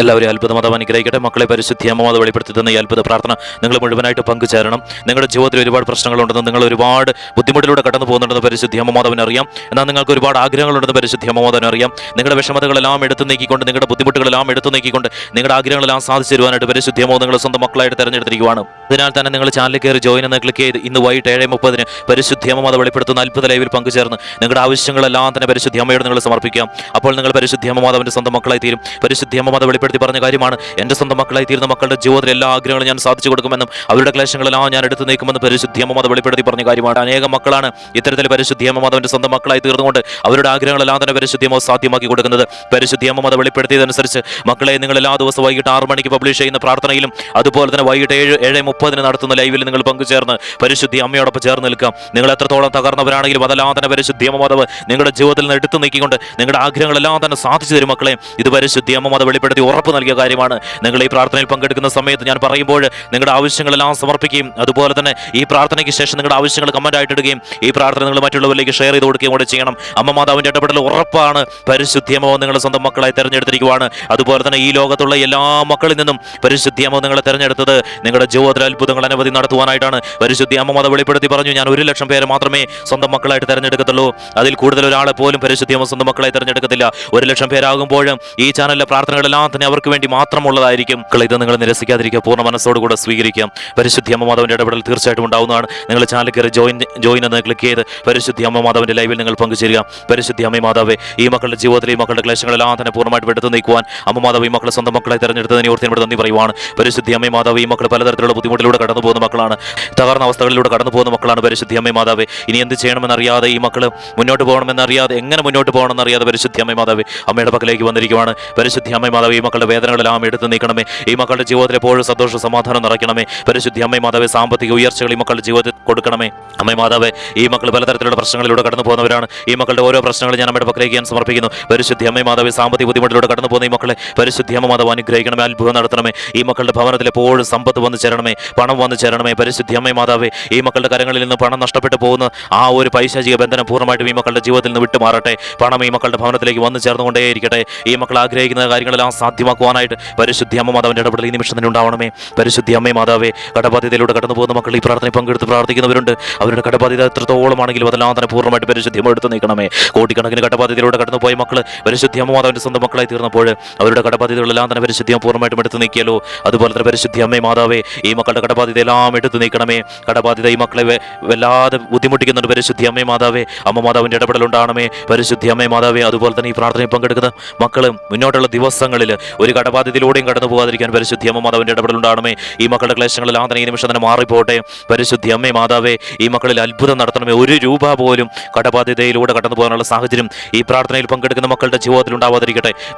എല്ലാവരും അത്ഭുത മതം അനുഗ്രഹിക്കട്ടെ. മക്കളെ പരിശുദ്ധി അമ്മ അത് വെളിപ്പെടുത്തി തന്ന ഈ അത്ഭുത പ്രാർത്ഥന നിങ്ങൾ മുഴുവനായിട്ട് പങ്കുചേരണം. നിങ്ങളുടെ ജീവിതത്തിൽ ഒരുപാട് പ്രശ്നങ്ങളുണ്ടെന്ന്, നിങ്ങൾ ഒരുപാട് ബുദ്ധിമുട്ടിലൂടെ കടന്നു പോകുന്നുണ്ടെന്ന് പരിശുദ്ധി അമ്മ മാതാവിന് അറിയാം. എന്നാൽ നിങ്ങൾക്ക് ഒരുപാട് ആഗ്രഹങ്ങളുണ്ടെന്ന് പരിശുദ്ധി അമ്മ മാതാവിന് അറിയാം. നിങ്ങളുടെ വിഷമതകളെല്ലാം എടുത്തു നീക്കിക്കൊണ്ട്, നിങ്ങളുടെ ബുദ്ധിമുട്ടുകളെല്ലാം എടുത്തു നീക്കിക്കൊണ്ട് നിങ്ങളുടെ ആഗ്രഹങ്ങളെല്ലാം സാധിച്ചു തരുവാനായിട്ട് പരിശുദ്ധി അമ്മ നിങ്ങൾ സ്വന്തം മക്കളായിട്ട് തിരഞ്ഞെടുത്തിരിക്കുകയാണ്. അതിനാൽ തന്നെ നിങ്ങൾ ചാനലിൽ കയറി ജോയിൻ എന്ന് ക്ലിക്ക് ചെയ്ത് ഇന്ന് വൈകിട്ട് 7:30 പരിശുദ്ധി അമ്മ മാത വെളിപ്പെടുത്തുന്ന അത്ഭുത ലൈവിൽ പങ്കുചേർന്ന് നിങ്ങളുടെ ആവശ്യങ്ങളെല്ലാം തന്നെ പരിശുദ്ധി അമ്മയോട് നിങ്ങൾ സമർപ്പിക്കാം. അപ്പോൾ നിങ്ങൾ പരിശുദ്ധി അമ്മ മാതാവിന്റെ സ്വന്തം മക്കളായി തീരും. പരിശുദ്ധി അമ്മ മാത വെളിപ്പെടുത്തി പറഞ്ഞ കാര്യമാണ്, എൻ്റെ സ്വന്തം മക്കളായി തീരുന്ന മക്കളുടെ ജീവിതത്തിൽ എല്ലാ ആഗ്രഹങ്ങളും ഞാൻ സാധിച്ചു കൊടുക്കുമെന്നും അവരുടെ ക്ലേശങ്ങളെല്ലാം ഞാൻ എടുത്തു നീക്കുമെന്ന് പരിശുദ്ധി അമ്മ മാത വെളിപ്പെടുത്തി പറഞ്ഞ കാര്യമാണ്. അനേകം മക്കളാണ് ഇത്തരത്തിൽ പരിശുദ്ധി അമ്മ മാതാവിന്റെ സ്വന്തം മക്കളായി തീർന്നുകൊണ്ട് അവരുടെ ആഗ്രഹങ്ങളെല്ലാം തന്നെ പരിശുദ്ധി അമ്മ സാധ്യമാക്കി കൊടുക്കുന്നത്. പരിശുദ്ധി അമ്മ മാത വെളിപ്പെടുത്തിയതനുസരിച്ച് മക്കളെ നിങ്ങൾ എല്ലാ ദിവസവും വൈകിട്ട് 6 മണിക്ക് പബ്ലിഷ് ചെയ്യുന്ന പ്രാർത്ഥനയിലും അതുപോലെ തന്നെ വൈകിട്ട് 7:30 നടത്തുന്ന ലൈവിൽ നിങ്ങൾ പങ്കുചേർന്ന് പരിശുദ്ധി അമ്മയോടൊപ്പം ചേർന്ന് നിൽക്കാം. നിങ്ങൾ എത്രത്തോളം തകർന്നവരാണെങ്കിലും അതെല്ലാം തന്നെ പരിശുദ്ധി അമ്മ മാതാവ് നിങ്ങളുടെ ജീവിതത്തിൽ നിന്ന് എടുത്തു നീക്കിക്കൊണ്ട് നിങ്ങളുടെ ആഗ്രഹങ്ങളെല്ലാം തന്നെ സാധിച്ചു തരും. മക്കളെ, ഇത് പരിശുദ്ധി അമ്മ മാതാവ് വെളിപ്പെടുത്തി ഉറപ്പ് നൽകിയ കാര്യമാണ്. നിങ്ങൾ ഈ പ്രാർത്ഥനയിൽ പങ്കെടുക്കുന്ന സമയത്ത് ഞാൻ പറയുമ്പോൾ നിങ്ങളുടെ ആവശ്യങ്ങളെല്ലാം സമർപ്പിക്കുകയും അതുപോലെ തന്നെ ഈ പ്രാർത്ഥനയ്ക്ക് ശേഷം നിങ്ങളുടെ ആവശ്യങ്ങൾ കമന്റ് ആയിട്ട് ഇടുകയും ഈ പ്രാർത്ഥന നിങ്ങൾ മറ്റുള്ളവരിലേക്ക് ഷെയർ ചെയ്ത് കൊടുക്കുകയും കൂടെ ചെയ്യണം. അമ്മ മാതാവിന്റെ ഇടപെടൽ ഉറപ്പാണ്. പരിശുദ്ധി അമ്മ നിങ്ങളുടെ സ്വന്തം മക്കളായി തെരഞ്ഞെടുത്തിരിക്കുകയാണ്. അതുപോലെ തന്നെ ഈ ലോകത്തുള്ള എല്ലാ മക്കളിൽ നിന്നും പരിശുദ്ധി അമ്മ നിങ്ങളെ തെരഞ്ഞെടുത്തത് നിങ്ങളുടെ ജീവിതത്തിൽ അത്ഭുതങ്ങൾ അനവധി നടത്തുവാനായിട്ടാണ്. പരിശുദ്ധി അമ്മ മാതാവ് വെളിപ്പെടുത്തി പറഞ്ഞു, ഞാൻ 1,00,000 പേരെ മാത്രമേ സ്വന്തം മക്കളായിട്ട് തെരഞ്ഞെടുക്കത്തുള്ളൂ, അതിൽ കൂടുതൽ ഒരാളെ പോലും പരിശുദ്ധി അമ്മ സ്വന്തം മക്കളായി തെരഞ്ഞെടുക്കത്തില്ല. 1,00,000 പേരാകുമ്പോഴും ഈ ചാനലിലെ പ്രാർത്ഥനകളെല്ലാം തന്നെ അവർക്ക് വേണ്ടി മാത്രമുള്ളതായിരിക്കും. ഇത് നിങ്ങൾ നിരസിക്കാതിരിക്കുക, പൂർണ്ണ മനസ്സോടുകൂടെ സ്വീകരിക്കാം. പരിശുദ്ധി അമ്മ മാതാവിന്റെ ഇടപെടൽ തീർച്ചയായിട്ടും ഉണ്ടാവുന്നതാണ്. നിങ്ങൾ ചാനൽ കയറി ജോയിൻ എന്ന് ക്ലിക്ക് ചെയ്ത് പരിശുദ്ധി അമ്മ മാതാവിന്റെ ലൈവിൽ നിങ്ങൾ പങ്കുചേരുക. പരിശുദ്ധി അമ്മ മാതാവേ, ഈ മക്കളുടെ ജീവിതത്തിൽ ഈ മക്കളുടെ ക്ലേശങ്ങളെല്ലാം തന്നെ പൂർണ്ണമായിട്ട് എടുത്തു നീക്കുവാൻ അമ്മ മാതാവ് ഈ മക്കളെ സ്വന്തം മക്കളായി തെരഞ്ഞെടുത്തതിനെ ഓർത്ത് എന്നോട് നന്ദി പറയുവാണ്. പരിശുദ്ധി അമ്മ മാതാവ്, ഈ മക്കൾ പലതരത്തിലുള്ള ബുദ്ധിമുട്ടിലൂടെ കടന്നു പോകുന്ന മക്കളാണ്, തകർന്ന അവസ്ഥകളിലൂടെ കടന്നു പോകുന്ന മക്കളാണ്. പരിശുദ്ധി അമ്മ മാതാവേ, ഇനി എന്ത് ചെയ്യണമെന്നറിയാതെ ഈ മക്കൾ മുന്നോട്ട് പോകണമെന്നറിയാതെ, എങ്ങനെ മുന്നോട്ട് പോകണമെന്നറിയാതെ പരിശുദ്ധി അമ്മ മാതാവേ അമ്മയുടെ പക്കലേക്ക് വന്നിരിക്കുകയാണ്. പരിശുദ്ധി അമ്മ മാതാവേ, ഈ മക്കളുടെ വേദനകളെല്ലാം എടുത്തു നീക്കണമേ. ഈ മക്കളുടെ ജീവിതത്തിൽ എപ്പോഴും സന്തോഷ സമാധാനം നിറയ്ക്കണമേ. പരിശുദ്ധി അമ്മ മാതാവേ, സാമ്പത്തിക ഉയർച്ചകൾ ഈ മക്കളുടെ ജീവിതത്തിൽ കൊടുക്കണമേ. അമ്മ മാതാവേ, ഈ മക്കൾ പലതരത്തിലുള്ള പ്രശ്നങ്ങളിലൂടെ കടന്നു പോകുന്നവരാണ്. ഈ മക്കളുടെ ഓരോ പ്രശ്നങ്ങളും ഞാൻ അമ്മയുടെ പക്കലേക്ക് ഞാൻ സമർപ്പിക്കുന്നു. പരിശുദ്ധി അമ്മ മാതാവേ, സാമ്പത്തിക ബുദ്ധിമുട്ടിലൂടെ കടന്നു പോകുന്ന ഈ മക്കളെ പരിശുദ്ധി അമ്മ മാതാവ് അനുഗ്രഹിക്കണമേ, അത്ഭുതം നടത്തണമേ. ഈ മക്കളുടെ ഭവനത്തിൽ എപ്പോഴും സമ്പത്ത് വന്നു ചേരണമേ, പണം വന്നു ചേരണമേ. പരിശുദ്ധി അമ്മ മാതാവേ, ഈ മക്കളുടെ കരങ്ങളിൽ നിന്ന് പണം നഷ്ടപ്പെട്ടു പോകുന്ന ആ ഒരു പൈശാചിക ബന്ധനം പൂർണ്ണമായിട്ടും ഈ മക്കളുടെ ജീവിതത്തിൽ നിന്ന് വിട്ടുമാറട്ടെ. പണം ഈ മക്കളുടെ ഭവനത്തിലേക്ക് വന്നു ചേർന്നുകൊണ്ടേയിരിക്കട്ടെ. ഈ മക്കൾ ആഗ്രഹിക്കുന്ന കാര്യങ്ങളെല്ലാം സാധ്യമാക്കുവാനായിട്ട് പരിശുദ്ധി അമ്മ മാതാവിന്റെ ഇടപെടൽ ഈ നിമിഷം തന്നെ ഉണ്ടാവണമേ. പരിശുദ്ധി അമ്മ മാതാവേ, കടബാധ്യതയിലൂടെ കടന്നു പോകുന്ന മക്കൾ ഈ പ്രാർത്ഥനയിൽ പങ്കെടുത്ത് പ്രാർത്ഥിക്കുന്നവരുണ്ട്. അവരുടെ കടബാധ്യത എത്രത്തോളമാണെങ്കിലും അതെല്ലാം തന്നെ പൂർണ്ണമായിട്ട് പരിശുദ്ധി അമ്മ എടുത്ത് നീക്കണമേ. കോടിക്കണക്കിന് കടബാധ്യതയിലൂടെ കടന്നു പോയ മക്കൾ പരിശുദ്ധി അമ്മ മാതാവിന്റെ സ്വന്തം മക്കളായി തീർന്നപ്പോൾ അവരുടെ കടബാധ്യതകളെല്ലാം തന്നെ പരിശുദ്ധി അമ്മ പൂർണ്ണമായിട്ടും എടുത്ത് നീക്കിയല്ലോ. അതുപോലെ തന്നെ പരിശുദ്ധി അമ്മ മാതാവേ, ഈ മക്കളുടെ കടബാധ്യതയെല്ലാം എടുത്ത് നീക്കണമേ. കടബാധ്യത ഈ മക്കളെ വല്ലാതെ ബുദ്ധിമുട്ടിക്കുന്നുണ്ട്. പരിശുദ്ധി അമ്മ മാതാവേ, അമ്മ മാതാവിന്റെ ഇടപെടൽ ഉണ്ടാകണമേ. പരിശുദ്ധി അമ്മ മാതാവേ, അതുപോലെ തന്നെ ഈ പ്രാർത്ഥനയിൽ പങ്കെടുക്കുന്ന മക്കൾ മുന്നോട്ടുള്ള ദിവസങ്ങളിൽ ഒരു കടബാധ്യതയിലൂടെയും കടന്നു പോകാതിരിക്കാൻ പരിശുദ്ധി അമ്മ മാതാവിന്റെ ഇടപെടൽ ഉണ്ടാകണമേ. ഈ മക്കളുടെ ക്ലേശങ്ങളെല്ലാം തന്നെ ഈ നിമിഷം തന്നെ മാറിപ്പോട്ടെ. പരിശുദ്ധി അമ്മ മാതാവേ, ഈ മക്കളിൽ അത്ഭുതം നടത്തണമേ. 1 രൂപ പോലും കടബാധ്യതയിലൂടെ കടന്നു പോകാനുള്ള സാഹചര്യം ഈ പ്രാർത്ഥനയിൽ പങ്കെടുക്കുന്ന മക്കളുടെ ജീവിതത്തിൽ ഉണ്ടാവാതിരിക്കട്ടെ.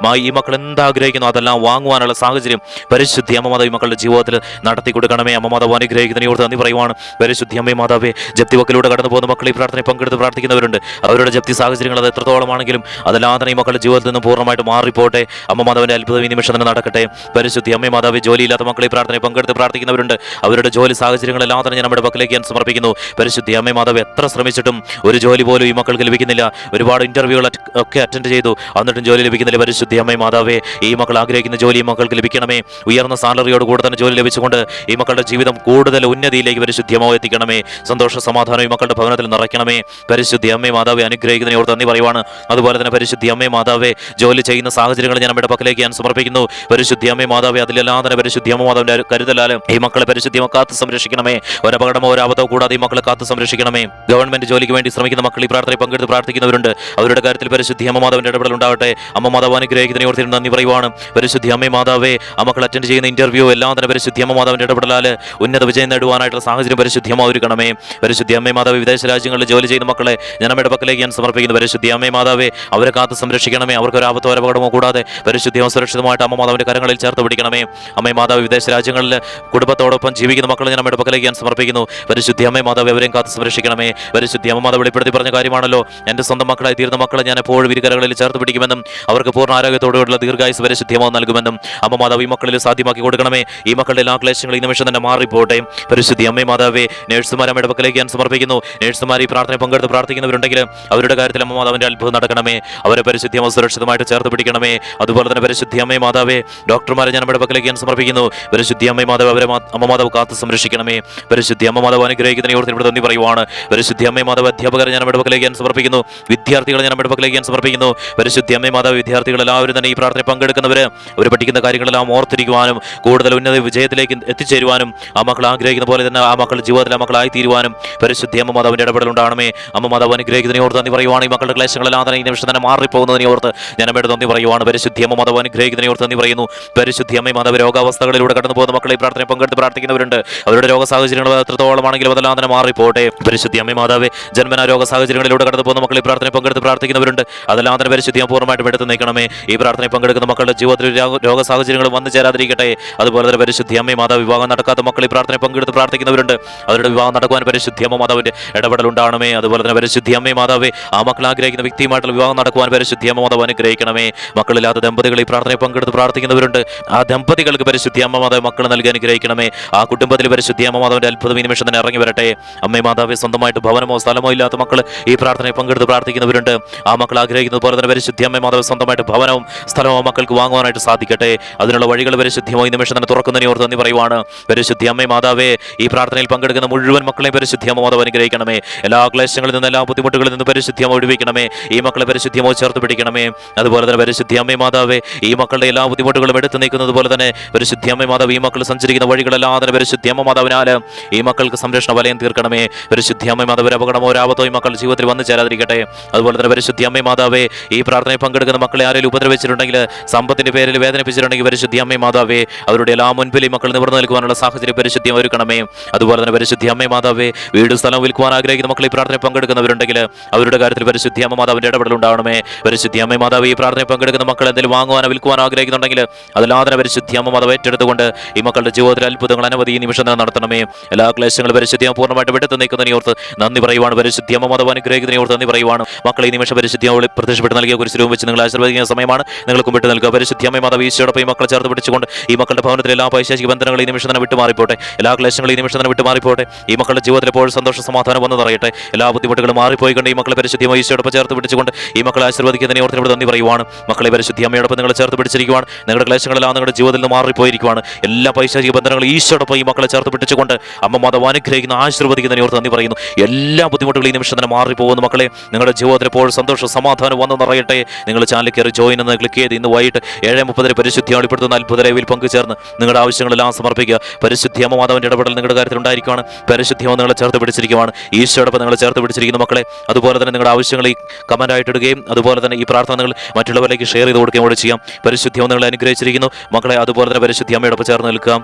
ഈ മക്കൾ എന്താഗ്രഹിക്കുന്നു അതെല്ലാം വാങ്ങുവാനുള്ള സാഹചര്യം പരിശുദ്ധി അമ്മ മാതാവ് ഈ മക്കളുടെ ജീവിതത്തിൽ നടത്തി കൊടുക്കണമേ. അമ്മ മാതാവ് അനുഗ്രഹിക്കുന്നതിനെ ഓർത്ത് നന്ദി പറയുവാണ്. പരിശുദ്ധി അമ്മ മാതാവേ, ജപ്തി വക്കിലൂടെ കടന്നു പോകുന്ന മക്കൾ ഈ പ്രാർത്ഥനയിൽ പങ്കെടുത്ത് പ്രാർത്ഥിക്കുന്നവരുണ്ട്. അവരുടെ ജപ്തി സാഹചര്യങ്ങൾ അത് എത്രത്തോളമാണെങ്കിലും അതെല്ലാം തന്നെ ഈ മക്കളുടെ ജീവിതത്തിൽ നിന്ന് പൂർണ്ണമായിട്ട് മാറിപ്പോട്ടെ. അമ്മ മാതാവിന്റെ അത്ഭുതം ഈ നിമിഷം തന്നെ നടക്കട്ടെ. പരിശുദ്ധി അമ്മ മാതാവേ, ജോലിയില്ലാത്ത മക്കൾ ഈ പ്രാർത്ഥനയിൽ പങ്കെടുത്ത് പ്രാർത്ഥിക്കുന്നവരുണ്ട്. അവരുടെ ജോലി സാഹചര്യങ്ങളെല്ലാം തന്നെ ഞാൻ നമ്മുടെ പക്കലേക്ക് ഞാൻ സമർപ്പിക്കുന്നു. പരിശുദ്ധി അമ്മ മാതാവ്, എത്ര ശ്രമിച്ചിട്ടും ഒരു ജോലി പോലും ഈ മക്കൾക്ക് ലഭിക്കുന്നില്ല. ഒരുപാട് ഇന്റർവ്യൂകൾ ഒക്കെ അറ്റൻഡ് ചെയ്തു, എന്നിട്ടും ജോലി ലഭിക്കുന്നില്ല. പരിശുദ്ധി അമ്മ മാതാവേ, ഈ മക്കൾ ആഗ്രഹിക്കുന്ന ജോലി ഈ മക്കൾക്ക് ലഭിക്കണമേ. ഉയർന്ന സാലറിയോട് കൂടെ തന്നെ ജോലി ലഭിച്ചുകൊണ്ട് ഈ മക്കളുടെ ജീവിതം കൂടുതൽ ഉന്നതിയിലേക്ക് പരിശുദ്ധി അമ്മ എത്തിക്കണമേ. സന്തോഷ സമാധാനം ഈ മക്കളുടെ ഭവനത്തിൽ നിറയ്ക്കണമേ. പരിശുദ്ധി അമ്മ മാതാവേ, അനുഗ്രഹിക്കുന്നതിനെ ഓർത്ത് നന്ദി പറയുവാണ്. അതുപോലെ തന്നെ പരിശുദ്ധി അമ്മ മാതാവേ, ജോലി ചെയ്യുന്ന സാഹചര്യങ്ങൾ ഞാൻ നമ്മുടെ പക്കലേക്ക് ഞാൻ സമർപ്പിക്കുന്നു. പരിശുദ്ധി അമ്മ മാതാവേ, അതിലെല്ലാം തന്നെ പരിശുദ്ധി അമ്മ മാതാവിന്റെ കരുതലാലും ഈ മക്കളെ പരിശുദ്ധി അമ്മ കാത്ത് സംരക്ഷിക്കണമേ. ഒരപകടമോ ഒരാപത്തോ കൂടാതെ ഈ മക്കളെ കാത്ത് സംരക്ഷിക്കണമേ. ഗവൺമെന്റ് ജോലിക്ക് വേണ്ടി ശ്രമിക്കുന്ന മക്കൾ ഈ പ്രാർത്ഥനയിൽ പങ്കെടുത്ത് പ്രാർത്ഥിക്കുന്നവരുണ്ട്. അവരുടെ കാര്യത്തിൽ പരിശുദ്ധി അമ്മ മാതാവിന്റെ ഇടപെടൽ ഉണ്ടാവട്ടെ. അമ്മ മാതാവ് അനുഗ്രഹിക്കുന്നതിനെ ഓർത്ത് നന്ദി പറയുവാണ്. പരിശുദ്ധി അമ്മ മാതാവേ, ആ മക്കൾ അറ്റൻഡ് ചെയ്യുന്ന ഇന്റർവ്യൂ എല്ലാം തന്നെ പരിശുദ്ധി അമ്മ മാതാവിന്റെ ഇടപെടലാൽ ഉന്നത വിജയം നേടുവാനായിട്ടുള്ള സാഹചര്യം പരിശുദ്ധി അമ്മ ഒരുക്കണമേ. പരിശുദ്ധി അമ്മ മാതാവ്, വിദേശ രാജ്യങ്ങളിൽ ജോലി ചെയ്യുന്ന മക്കളെ ഞാൻ അമ്മയുടെ പക്കലേക്ക് ഞാൻ സമർപ്പിക്കുന്നു. പരിശുദ്ധി അമ്മ മാതാവേ, അവരെ കാത്ത് സംരക്ഷിക്കണമേ. അവർക്ക് ഒരു ആപത്തോ അപകടമോ കൂടാതെ പരിശുദ്ധി അമ്മ സുരക്ഷിതമായിട്ട് അമ്മ മാതാവിന്റെ കരങ്ങളിൽ ചേർത്ത് പിടിക്കണമേ. അമ്മ മാതാവ്, വിദേശ രാജ്യങ്ങളിൽ കുടുംബത്തോടൊപ്പം ജീവിക്കുന്ന മക്കളെ ഞാൻ അമ്മയുടെ പക്കലേക്ക് ഞാൻ സമർപ്പിക്കുന്നു. പരിശുദ്ധി അമ്മ മാതാവ്, അവരെയും കാത്ത് സംരക്ഷിക്കണമേ. പരിശുദ്ധി അമ്മ മാതാവ് വെളിപ്പെടുത്തി പറഞ്ഞ കാര്യമാണല്ലോ, എൻ്റെ സ്വന്തം മക്കളായി തീർന്ന മക്കളെ ഞാൻ എപ്പോഴും ഇരുകരകളിൽ ചേർത്ത് പിടിക്കുമെന്നും അവർക്ക് പൂർണ്ണ ആരോഗ്യത്തോടുള്ള ദീർഘായുസ് പരിശുദ്ധി അമ്മ നൽകുമെന്നും അമ്മ മാതാവ് ഈ മക്കളിൽ സാധ്യമാക്കി കൊടുക്കണമേ. ഈ മക്കളുടെ എല്ലാ ക്ലേശങ്ങളും ഈ നിമിഷം തന്നെ മാറിപ്പോട്ടെ. പരിശുദ്ധി അമ്മ മാതാവേ, നേഴ്സുമാർ അമ്മയുടെ പക്കലേക്ക് ഞാൻ സമർപ്പിക്കുന്നു. നേഴ്സുമാർ ഈ പ്രാർത്ഥന പങ്കെടുത്ത് പ്രാർത്ഥിക്കുന്നവരുണ്ടെങ്കിൽ അവരുടെ കാര്യത്തിൽ അമ്മ മാതാവിന്റെ അത്ഭുതം നടക്കണമേ. അവരെ പരിശുദ്ധി അമ്മ സുരക്ഷിതമായിട്ട് ചേർത്ത് പിടിക്കണമേ. അതുപോലെ തന്നെ പരിശുദ്ധി അമ്മ അമ്മേ മാതാവേ, ഡോക്ടർമാരെ ഞാൻ നമ്മുടെ പക്കലേക്ക് ഞാൻ സമർപ്പിക്കുന്നു. പരിശുദ്ധി അമ്മേ മാതാവ്, അവരെ അമ്മ മാതാവ് കാത്ത് സംരക്ഷിക്കണമേ. പരിശുദ്ധി അമ്മ മാതാവ് അനുഗ്രഹിക്കുന്നതിനെ ഓർത്ത് ഇവിടെ നന്ദി പറയുവാണ്. പരിശുദ്ധി അമ്മേ മാതാവ്, അധ്യാപകരെ ഞാൻ നമ്മുടെ പക്കലേക്ക് ഞാൻ സമർപ്പിക്കുന്നു. വിദ്യാർത്ഥികളെ ഞാൻ നമ്മുടെ പക്കലേക്ക് ഞാൻ സമർപ്പിക്കുന്നു. പരിശുദ്ധി അമ്മേ മാതാവ്, വിദ്യാർത്ഥികൾ എല്ലാവരും തന്നെ ഈ പ്രാർത്ഥന പങ്കെടുക്കുന്നവര് അവർ പഠിക്കുന്ന കാര്യങ്ങളെല്ലാം ഓർത്തിരിക്കുവാനും കൂടുതൽ ഉന്നത വിജയത്തിലേക്ക് എത്തിച്ചേരുവാനും ആ മക്കൾ ആഗ്രഹിക്കുന്ന പോലെ തന്നെ ആ മക്കളുടെ ജീവിതത്തിൽ ആ മക്കളായി തീരുവാനും പരിശുദ്ധി അമ്മ മാതാവിന്റെ ഇടപെടലുണ്ടാണമേ. അമ്മ മാതാവ് അനുഗ്രഹിക്കുന്നതിനെ ഓർത്ത് നന്ദി പറയുവാണ്. ഈ മക്കളുടെ ക്ലേശങ്ങളെല്ലാം തന്നെ ഈ നിമിഷം തന്നെ മാറിപ്പോകുന്നതിനെ ഓർത്ത് ഞാൻ അമ്മയുടെ നന്ദി പറയുവാണ്. പരിശുദ്ധി അമ്മ മാതാവ് അനുഗ്രഹിക്കുന്നതിനെ ഓർത്ത് നന്ദി പറയുന്നു. പരിശുദ്ധി അമ്മ മാതാവ്, രോഗാവസ്ഥകളിലൂടെ കടന്നു പോകുന്ന മക്കളെ ഈ പ്രാർത്ഥന പങ്കെടുത്ത് പ്രാർത്ഥിക്കുന്നവരുണ്ട്. അവരുടെ രോഗ സാഹചര്യങ്ങൾ എത്രത്തോളമാണെങ്കിലും അതെല്ലാം തന്നെ മാറിപ്പോട്ടെ. പരിശുദ്ധി അമ്മ മാതാവ്, ജന്മന രോഗ സാഹചര്യങ്ങളിലൂടെ കടന്നു പോകുന്ന മക്കളെ ഈ പ്രാർത്ഥന പങ്കെടുത്ത് പ്രാർത്ഥിക്കുന്നവരുണ്ട്. അതെല്ലാം തന്നെ പരിശുദ്ധി പൂർണ്ണമായിട്ടും എടുത്ത് നീക്കണമേ. ഈ പ്രാർത്ഥന പങ്കെടുക്കുന്ന മക്കളുടെ ജീവിതത്തിൽ രോഗ സാഹചര്യങ്ങൾ വന്നു ചേരാതിരിക്കട്ടെ. അതുപോലെ തന്നെ പരിശുദ്ധി അമ്മ മാതാവ്, വിവാഹം നടക്കാത്ത മക്കൾ ഈ പ്രാർത്ഥന പങ്കെടുത്ത് പ്രാർത്ഥിക്കുന്നവരുണ്ട്. അവരുടെ വിവാഹം നടക്കുവാൻ പരിശുദ്ധി അമ്മ മാതാവിന്റെ ഇടപെടൽ ഉണ്ടാകണമേ. അതുപോലെ തന്നെ പരിശുദ്ധി അമ്മ മാതാവേ, ആ മക്കൾ ആഗ്രഹിക്കുന്ന വ്യക്തിയുമായിട്ടുള്ള വിവാഹം നടക്കുവാൻ പരിശുദ്ധി അമ്മ മാതാവ് അനുഗ്രഹിക്കണമേ. മക്കളില്ലാത്ത ദമ്പതികൾ ഈ പ്രാർത്ഥന പങ്കെടുത്ത് പ്രാർത്ഥിക്കുന്നവരുണ്ട്. ആ ദമ്പതികൾക്ക് പരിശുദ്ധി അമ്മ മാതാവ് മക്കൾ നൽകി അനുഗ്രഹിക്കണമേ. ആ കുടുംബത്തിൽ പരിശുദ്ധി അമ്മ മാതാവിന്റെ അത്ഭുതം ഈ നിമിഷം തന്നെ ഇറങ്ങി വരട്ടെ. അമ്മേ മാതാവേ, സ്വന്തമായിട്ട് ഭവനമോ സ്ഥലമോ ഇല്ലാത്ത മക്കൾ ഈ പ്രാർത്ഥനയെ പങ്കെടുത്ത് പ്രാർത്ഥിക്കുന്നവരുണ്ട്. ആ മക്കൾ ആഗ്രഹിക്കുന്നത് പോലെ തന്നെ പരിശുദ്ധി അമ്മ മാതാവ് സ്വന്തമായിട്ട് ഭവനവും സ്ഥലവും മക്കൾക്ക് വാങ്ങുവാനായിട്ട് സാധിക്കട്ടെ. അതിനുള്ള വഴികൾ പരിശുദ്ധിയോ ഈ നിമിഷം തന്നെ തുറക്കുന്നതിനെ ഓർത്ത് നന്ദി പറയുവാണ്. പരിശുദ്ധി അമ്മ മാതാവേ, ഈ പ്രാർത്ഥനയിൽ പങ്കെടുക്കുന്ന മുഴുവൻ മക്കളെ പരിശുദ്ധി അമ്മ മാതാവ് അനുഗ്രഹിക്കണമേ. എല്ലാ ക്ലേശങ്ങളിൽ നിന്ന് എല്ലാ ബുദ്ധിമുട്ടുകളിൽ നിന്ന് പരിശുദ്ധി അമ്മ ഒഴിവിക്കണമേ. ഈ മക്കളെ പരിശുദ്ധി അമ്മ ചേർത്ത് പിടിക്കണമേ. അതുപോലെ തന്നെ പരിശുദ്ധി അമ്മ മാതാവേ, ഈ മക്കളുടെ എല്ലാ ബുദ്ധിമുട്ടുകളും എടുത്തു നീക്കുന്നത് പോലെ തന്നെ പരിശുദ്ധി അമ്മ മാതാവ് ഈ മക്കൾ സഞ്ചരിക്കുന്ന വഴികളെല്ലാം തന്നെ പരിശുദ്ധി അമ്മ മാതാവിനാൽ ഈ മക്കൾക്ക് സംരക്ഷണ വലയം തീർക്കണമേ. പരിശുദ്ധി അമ്മ മാതാവ്, അപകടമോ ആപത്തോ ഈ മക്കളുടെ ജീവിതത്തിൽ വന്നു ചേരാതിരിക്കട്ടെ. അതുപോലെ തന്നെ പരിശുദ്ധി അമ്മ മാതാവേ, ഈ പ്രാർത്ഥനയിൽ പങ്കെടുക്കുന്ന മക്കളെ ആരെങ്കിലും ഉപദ്രവിച്ചിട്ടുണ്ടെങ്കിൽ, സമ്പത്തിന്റെ പേരിൽ വേദനിപ്പിച്ചിട്ടുണ്ടെങ്കിൽ പരിശുദ്ധി അമ്മ മാതാവേ, അവരുടെ എല്ലാ മുൻപിൽ ഈ മക്കൾ നിവർന്നു നിൽക്കുവാനുള്ള സാഹചര്യം പരിശുദ്ധി ഒരുക്കണമേ. അതുപോലെ തന്നെ പരിശുദ്ധി അമ്മ മാതാവേ, വീട് സ്ഥലം വിൽക്കുവാൻ ആഗ്രഹിക്കുന്ന മക്കൾ ഈ പ്രാർത്ഥനയിൽ പങ്കെടുക്കുന്നവരുണ്ടെങ്കിൽ അവരുടെ കാര്യത്തിൽ പരിശുദ്ധി അമ്മ മാതാവിന്റെ ഇടപെടൽ ഉണ്ടാവണമേ. പരിശുദ്ധി അമ്മ മാതാവ്, ഈ പ്രാർത്ഥനയിൽ പങ്കെടുക്കുന്ന മക്കൾ എന്തെങ്കിലും വാങ്ങുവാനോ വിൽക്കുവാനോ ആഗ്രഹിക്കുന്നുണ്ടെങ്കിൽ അതിലാതെ പരിശുദ്ധി അമ്മ മാതാവ് ഏറ്റെടുത്തുകൊണ്ട് ഈ മക്കളുടെ ജീവിതത്തിൽ അത്ഭുതങ്ങൾ അനവധി ഈ നിമിഷം നടത്തണമേ. എല്ലാ ക്ലേശങ്ങളും പരിശുദ്ധി പൂർണ്ണമായിട്ട് വിട്ടു നീക്കുന്നതിനെ ഓർത്ത് നന്ദി പറയുവാണ്. പരിശുദ്ധി അമ്മ മാതാവ് അനുഗ്രഹിക്കുന്നതിനെ ഓർത്ത് നന്ദി പറയുവാണ്. മക്കളെ ഈ നിമിഷം പരിശുദ്ധി പ്രത്യക്ഷപ്പെട്ട് നൽകിയ കുരിശിലും വെച്ച് നിങ്ങൾ ആശീർവദിക്കുന്ന സമയമാണ്. നിങ്ങൾക്ക് വിട്ടു നൽകുക. പരിശുദ്ധി അമ്മ മാതാവ്, ഈശോടൊപ്പം ഈ മക്കളെ ചേർത്ത് പിടിച്ചുകൊണ്ട് ഈ മക്കളുടെ ഭവനത്തിൽ എല്ലാ പൈശാചിക ബന്ധനങ്ങൾ ഈ നിമിഷം തന്നെ വിട്ടുമാറിപ്പോട്ടെ. എല്ലാ ക്ലേശങ്ങളും ഈ നിമിഷം തന്നെ വിട്ടുമാറിപ്പോട്ടെ. ഈ മക്കളുടെ ജീവിതത്തിൽ എപ്പോഴും സന്തോഷ സമാധാനം വന്നു നിറയട്ടെ. എല്ലാ ബുദ്ധിമുട്ടുകളും മാറിപ്പോയിക്കൊണ്ട് ഈ മക്കളെ പരിശുദ്ധി ഈശോടൊപ്പം ചേർത്ത് പിടിച്ചുകൊണ്ട് ഈ മക്കളെ ആശീർവദിക്കുന്നതിനെ ഓർത്ത് ഇവിടെ നന്ദി പറയുവാണ്. മക്കളെ പരിശുദ്ധി അമ്മയോടൊപ്പം നിങ്ങൾ ചേർത്ത് പിടിച്ചിരിക്കുവാണ്. നിങ്ങളുടെ ക്ലേശങ്ങളെല്ലാം നിങ്ങളുടെ ജീവിതത്തിൽ നിന്ന് മാറിപ്പോയിരിക്കുവാണ്. എല്ലാ പൈശാചിക ബന്ധനങ്ങളും ഈശോടൊപ്പം ഈ മക്കളെ ചേർത്ത് പിടിച്ചുകൊണ്ട് അമ്മ മാതാവ് അനുഗ്രഹിക്കുന്ന ആശീർവദിക്കുന്നതിനെ ഓർത്ത് നന്ദി പറയുന്നു. എല്ലാ ബുദ്ധിമുട്ടുകളും ഈ നിമിഷം തന്നെ മാറിപ്പോകുന്ന മക്കളെ, നിങ്ങളുടെ ജീവിതത്തിൽ എപ്പോഴും സന്തോഷ സമാധാനം വന്നു നിറയട്ടെ. നിങ്ങൾ ചാനൽ കയറി ജോയിൻ എന്ന് ക്ലിക്ക് ചെയ്ത് ഇന്ന് വൈകിട്ട് 7:30 പരിശുദ്ധി വെളിപ്പെടുത്തുന്ന അത്ഭുത ലൈവിൽ പങ്കുചേർന്ന് നിങ്ങളുടെ ആവശ്യങ്ങളെല്ലാം സമർപ്പിക്കുക. പരിശുദ്ധി അമ്മ മാതാവിന്റെ ഇടപെടൽ നിങ്ങളുടെ കാര്യത്തിൽ ഉണ്ടായിരിക്കുകയാണ്. പരിശുദ്ധി അമ്മ നിങ്ങളെ ചേർത്ത് പിടിച്ചിരിക്കുകയാണ്. ഈശോടൊപ്പം നിങ്ങളെ ചേർത്ത് പിടിച്ചിരിക്കുന്ന മക്കളെ, അതുപോലെ തന്നെ നിങ്ങളുടെ ആവശ്യങ്ങൾ ഈ കമന്റ് ആയിട്ട് ഇടുകയും അതുപോലെ തന്നെ ഈ പ്രാർത്ഥന നിങ്ങൾ മറ്റുള്ളവരിലേക്ക് ഷെയർ ചെയ്ത് കൊടുക്കുകയും കൂടെ ചെയ്യാം. പരിശുദ്ധി അമ്മ നിങ്ങളെ അനുഗ്രഹിച്ചിരിക്കുന്നു മക്കളെ. അതുപോലെ തന്നെ പരിശുദ്ധി അമ്മയോടൊപ്പം ചേർന്ന് നിൽക്കാം.